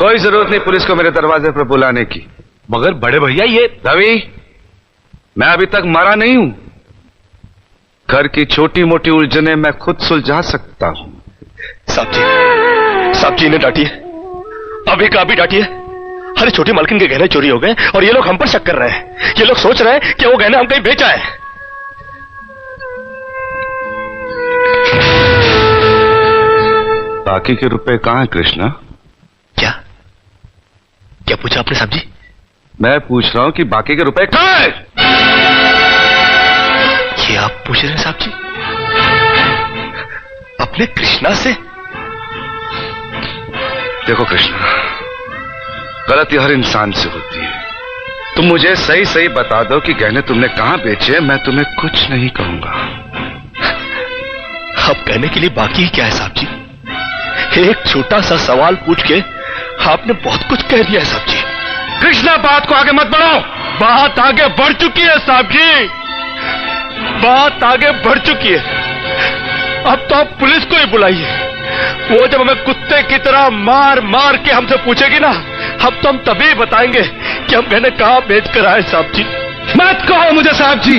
कोई जरूरत नहीं पुलिस को मेरे दरवाजे पर बुलाने की। मगर बड़े भैया ये रवि, मैं अभी तक मरा नहीं हूं। घर की छोटी मोटी उलझने मैं खुद सुलझा सकता हूं। साहब जी ने डांटिए, अभी का अभी डांटिए। अरे छोटी मालकिन के गहने चोरी हो गए और ये लोग हम पर शक कर रहे हैं। ये लोग सोच रहे हैं कि वो गहने हम कहीं बेचा है। बाकी के रुपए कहां हैं कृष्णा? क्या पूछा आपने साहब जी? मैं पूछ रहा हूं कि बाकी के रुपए कहां हैं? ये आप पूछ रहे हैं साहब जी अपने कृष्णा से? देखो कृष्णा, गलती हर इंसान से होती है। तुम मुझे सही सही बता दो कि गहने तुमने कहां बेचे, मैं तुम्हें कुछ नहीं कहूंगा। अब कहने के लिए बाकी ही क्या है साहब जी? एक छोटा सा सवाल पूछ के आपने बहुत कुछ कह दिया है साहब जी। कृष्णा, बात को आगे मत बढ़ाओ। बात आगे बढ़ चुकी है साहब जी, बात आगे बढ़ चुकी है। अब तो आप पुलिस को ही बुलाइए। वो जब हमें कुत्ते की तरह मार मार के हमसे पूछेगी ना, अब तो हम तभी बताएंगे कि हम गहने कहां बेच कर आए साहब जी। मत कहो मुझे साहब जी।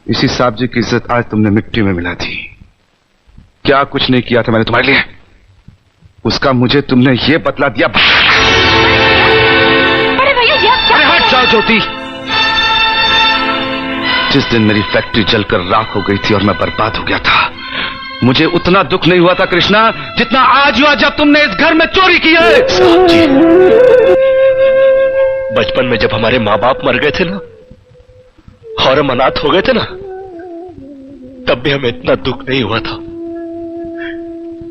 इसी साहब जी की इज्जत आज तुमने मिट्टी में मिला दी। क्या कुछ नहीं किया था मैंने तुम्हारे लिए, उसका मुझे तुमने ये बतला दिया। अरे भैया, अरे हट जाओ ज्योति। जिस दिन मेरी फैक्ट्री जलकर राख हो गई थी और मैं बर्बाद हो गया था, मुझे उतना दुख नहीं हुआ था कृष्णा जितना आज हुआ जब तुमने इस घर में चोरी की है। साहब जी, बचपन में जब हमारे माँ बाप मर गए थे ना और हम अनाथ हो गए थे ना, तब भी हमें इतना दुख नहीं हुआ था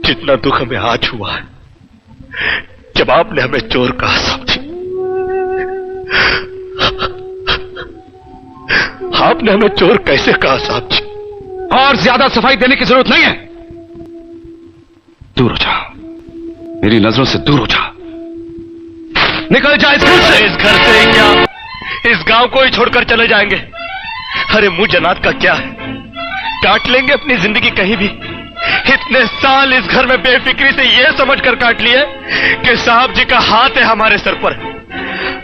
जितना दुख हमें आज हुआ है जब आपने हमें चोर कहा साहब जी। आपने हमें चोर कैसे कहा साहब जी? और ज्यादा सफाई देने की जरूरत नहीं है। दूर हो जा, मेरी नजरों से दूर हो जा। निकल जा इस घर से। इस घर से ही क्या, इस गांव को ही छोड़कर चले जाएंगे? अरे मुंह जनात का क्या है, काट लेंगे अपनी जिंदगी कहीं भी। इतने साल इस घर में बेफिक्री से ये समझकर काट लिए कि साहब जी का हाथ है हमारे सर पर।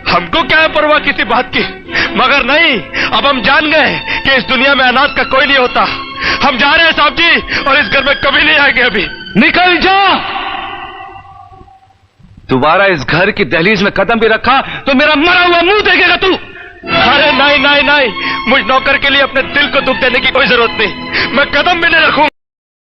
हमको क्या है परवाह किसी बात की, मगर नहीं, अब हम जान गए कि इस दुनिया में अनाथ का कोई नहीं होता। हम जा रहे हैं साहब जी और इस घर में कभी नहीं आएंगे। अभी निकल जा। दोबारा इस घर की दहलीज में कदम भी रखा तो मेरा मरा हुआ मुंह देखेगा तू। अरे नहीं नहीं नहीं, मुझ नौकर के लिए अपने दिल को दुख देने की कोई जरूरत नहीं। मैं कदम भी नहीं रखूंगा।